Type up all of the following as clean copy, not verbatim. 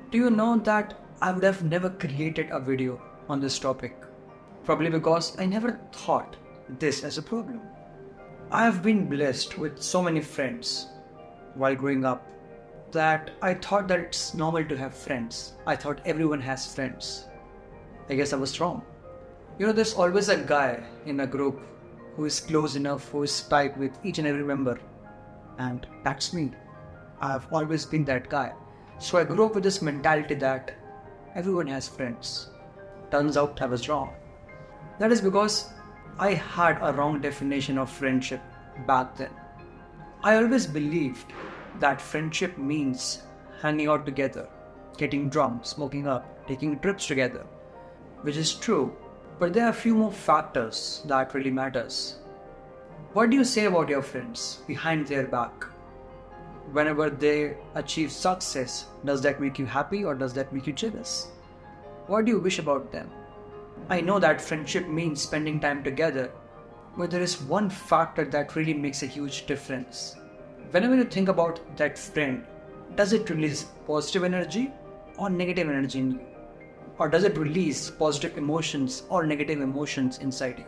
Do you know that I would have never created a video on this topic? Probably because I never thought this as a problem. I have been blessed with so many friends while growing up that I thought that it's normal to have friends. I thought everyone has friends. I guess I was wrong. There's always a guy in a group who is close enough, who is tight with each and every member. And that's me. I've always been that guy. So I grew up with this mentality that everyone has friends. Turns out I was wrong. That is because I had a wrong definition of friendship back then. I always believed that friendship means hanging out together, getting drunk, smoking up, taking trips together, which is true. But there are a few more factors that really matters. What do you say about your friends behind their back? Whenever they achieve success, does that make you happy or does that make you jealous? What do you wish about them? I know that friendship means spending time together, but there is one factor that really makes a huge difference. Whenever you think about that friend, does it release positive energy or negative energy in you? Or does it release positive emotions or negative emotions inside you?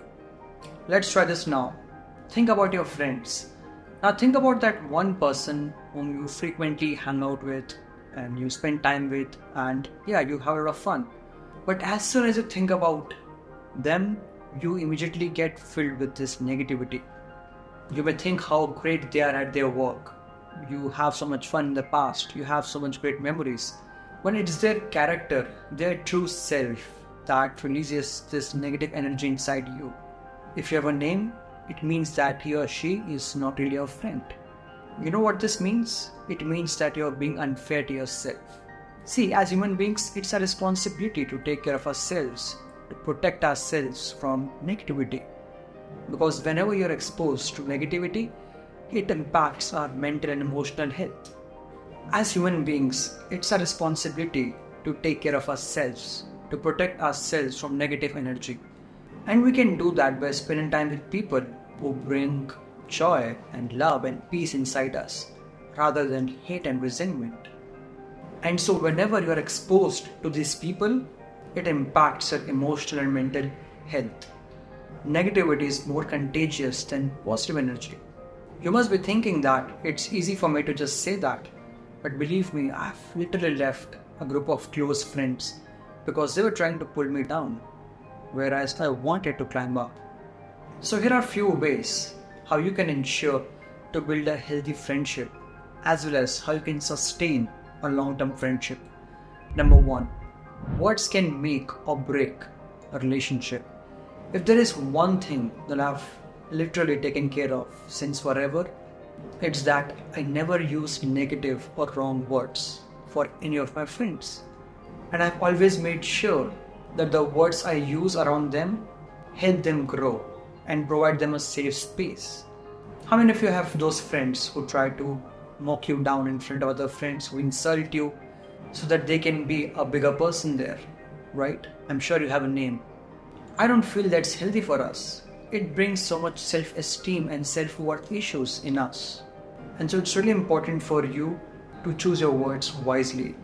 Let's try this now. Think about your friends. Now think about that one person whom you frequently hang out with and you spend time with, and you have a lot of fun. But as soon as you think about them, you immediately get filled with this negativity. You may think how great they are at their work. You have so much fun in the past. You have so much great memories. When it's their character, their true self, that releases this negative energy inside you. If you have a name, it means that he or she is not really your friend. You know what this means? It means that you're being unfair to yourself. See, as human beings, it's a responsibility to take care of ourselves, to protect ourselves from negativity. Because whenever you're exposed to negativity, it impacts our mental and emotional health. As human beings, it's a responsibility to take care of ourselves, to protect ourselves from negative energy. And we can do that by spending time with people who bring joy and love and peace inside us, rather than hate and resentment. And so whenever you are exposed to these people, it impacts your emotional and mental health. Negativity is more contagious than positive energy. You must be thinking that it's easy for me to just say that, but believe me, I've literally left a group of close friends because they were trying to pull me down, whereas I wanted to climb up. So here are a few ways how you can ensure to build a healthy friendship, as well as how you can sustain a long-term friendship. Number one, words can make or break a relationship. If there is one thing that I've literally taken care of since forever, it's that I never use negative or wrong words for any of my friends. And I've always made sure that the words I use around them help them grow and provide them a safe space. How many of you have those friends who try to mock you down in front of other friends, who insult you so that they can be a bigger person there, right? I'm sure you have a name. I don't feel that's healthy for us. It brings so much self-esteem and self-worth issues in us. And so it's really important for you to choose your words wisely.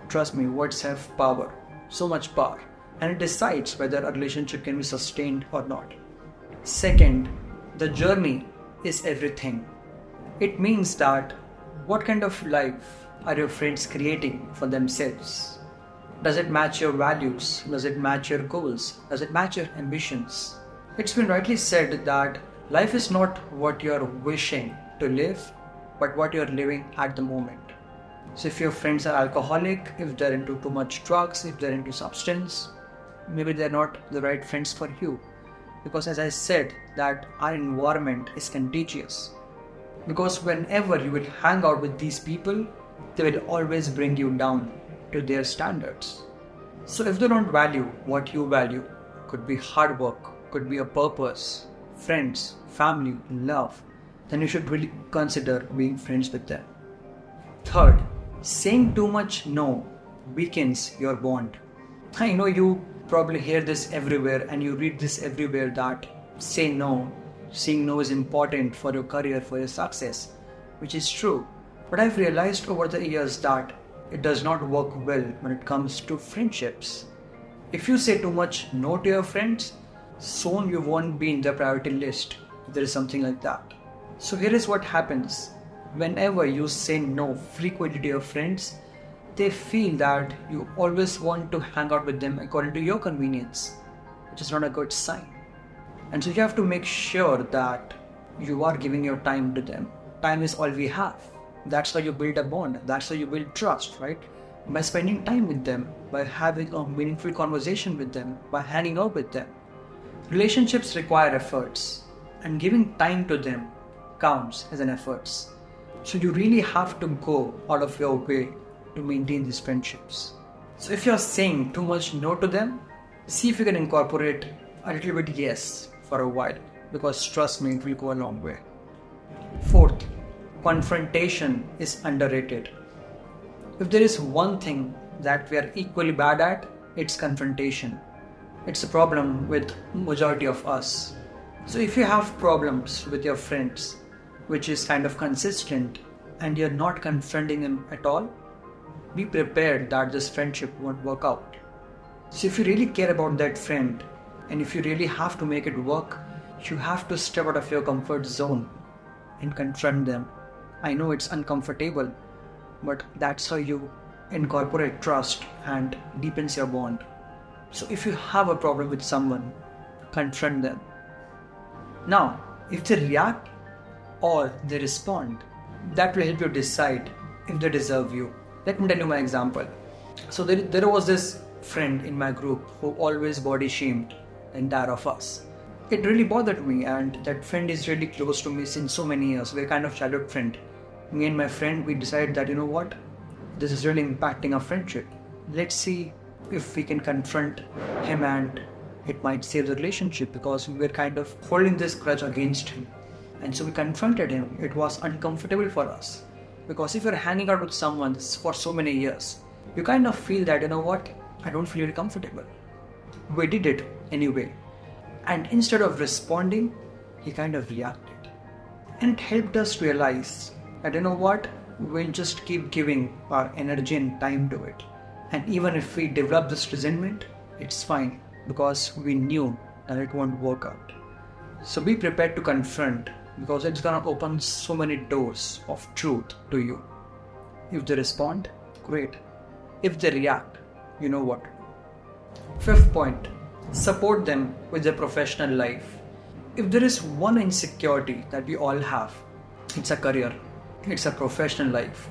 Trust me, words have power, so much power, and it decides whether a relationship can be sustained or not. Second, the journey is everything. It means that what kind of life are your friends creating for themselves? Does it match your values? Does it match your goals? Does it match your ambitions? It's been rightly said that life is not what you're wishing to live, but what you're living at the moment. So if your friends are alcoholic, if they're into too much drugs, if they're into substance, maybe they're not the right friends for you. Because as I said, that our environment is contagious. Because whenever you will hang out with these people, they will always bring you down to their standards. So if they don't value what you value, could be hard work, could be a purpose, friends, family, love, then you should really consider being friends with them. Third, saying too much no weakens your bond. I know you probably hear this everywhere and you read this everywhere that say no, saying no is important for your career, for your success, which is true. But I've realized over the years that it does not work well when it comes to friendships. If you say too much no to your friends, soon you won't be in the priority list if there is something like that. So here is what happens. Whenever you say no frequently to your friends, they feel that you always want to hang out with them according to your convenience, which is not a good sign. And so you have to make sure that you are giving your time to them. Time is all we have. That's how you build a bond. That's how you build trust, right? By spending time with them, by having a meaningful conversation with them, by hanging out with them. Relationships require efforts, and giving time to them counts as an effort. So you really have to go out of your way to maintain these friendships. So if you're saying too much no to them, see if you can incorporate a little bit yes for a while, because trust me, it will go a long way. Fourth, confrontation is underrated. If there is one thing that we are equally bad at, it's confrontation. It's a problem with majority of us. So if you have problems with your friends, which is kind of consistent, and you're not confronting them at all, be prepared that this friendship won't work out. So if you really care about that friend, and if you really have to make it work, you have to step out of your comfort zone and confront them. I know it's uncomfortable, but that's how you incorporate trust and deepens your bond. So if you have a problem with someone, confront them. Now, if they react or they respond, that will help you decide if they deserve you. Let me tell you my example. So there was this friend in my group who always body shamed the entire of us. It really bothered me, and that friend is really close to me since so many years. We're kind of childhood friend. Me and my friend, we decided that, you know what, this is really impacting our friendship. Let's see if we can confront him, and it might save the relationship, because we were kind of holding this grudge against him. And so we confronted him. It was uncomfortable for us, because if you're hanging out with someone for so many years, you kind of feel that, you know what, I don't feel really comfortable. We did it anyway. And instead of responding, he kind of reacted. And it helped us realize that, you know what, we'll just keep giving our energy and time to it. And even if we develop this resentment, it's fine, because we knew that it won't work out. So be prepared to confront, because it's gonna open so many doors of truth to you. If they respond, great. If they react, you know what. Fifth point, support them with their professional life. If there is one insecurity that we all have, it's a career, it's a professional life.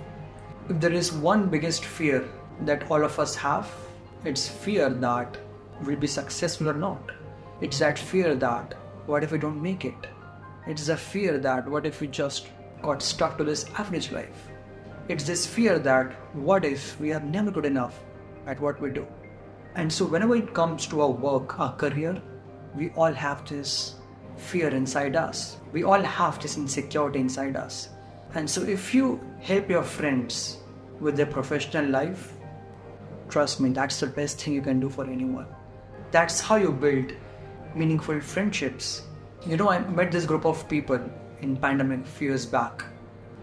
If there is one biggest fear that all of us have, it's fear that we'll be successful or not. It's that fear that what if we don't make it? It's the fear that what if we just got stuck to this average life? It's this fear that what if we are never good enough at what we do? And so whenever it comes to our work, our career, we all have this fear inside us. We all have this insecurity inside us. And so if you help your friends with their professional life, trust me, that's the best thing you can do for anyone. That's how you build meaningful friendships. You know, I met this group of people in pandemic a few years back,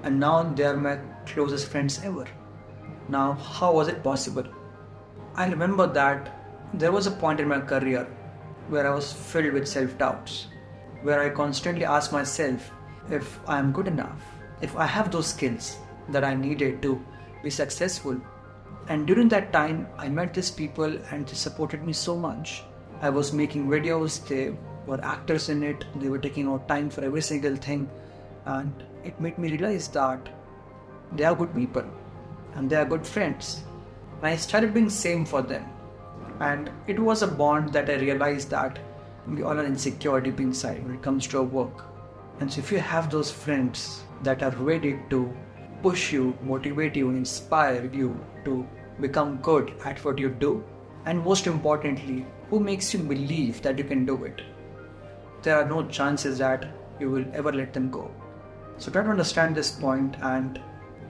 and now they are my closest friends ever. Now, how was it possible? I remember that there was a point in my career where I was filled with self-doubts, where I constantly asked myself if I am good enough, if I have those skills that I needed to be successful. And during that time, I met these people and they supported me so much. I was making videos, they were actors in it, they were taking out time for every single thing, and it made me realize that they are good people and they are good friends. And I started being same for them. And it was a bond that I realized that we all are insecure deep inside when it comes to our work. And so if you have those friends that are ready to push you, motivate you, inspire you to become good at what you do, and most importantly, who makes you believe that you can do it, there are no chances that you will ever let them go. So try to understand this point and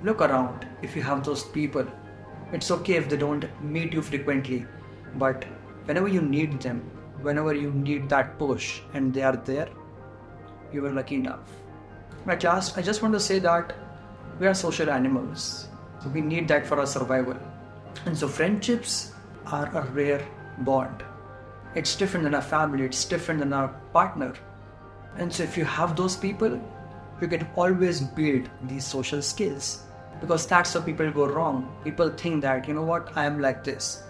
look around. If you have those people, it's okay if they don't meet you frequently, but whenever you need them, whenever you need that push and they are there, you are lucky enough. At last, I just want to say that we are social animals. So we need that for our survival. And so friendships are a rare bond. It's different than a family, it's different than our partner. And so if you have those people, you can always build these social skills. Because that's where people go wrong. People think that, you know what, I am like this.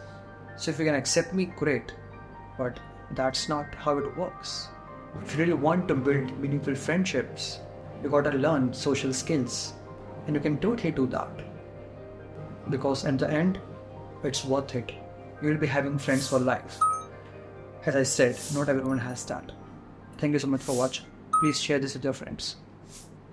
So if you can accept me, great. But that's not how it works. If you really want to build meaningful friendships, you gotta learn social skills. And you can totally do that. Because in the end, it's worth it. You will be having friends for life. As I said, not everyone has that. Thank you so much for watching. Please share this with your friends.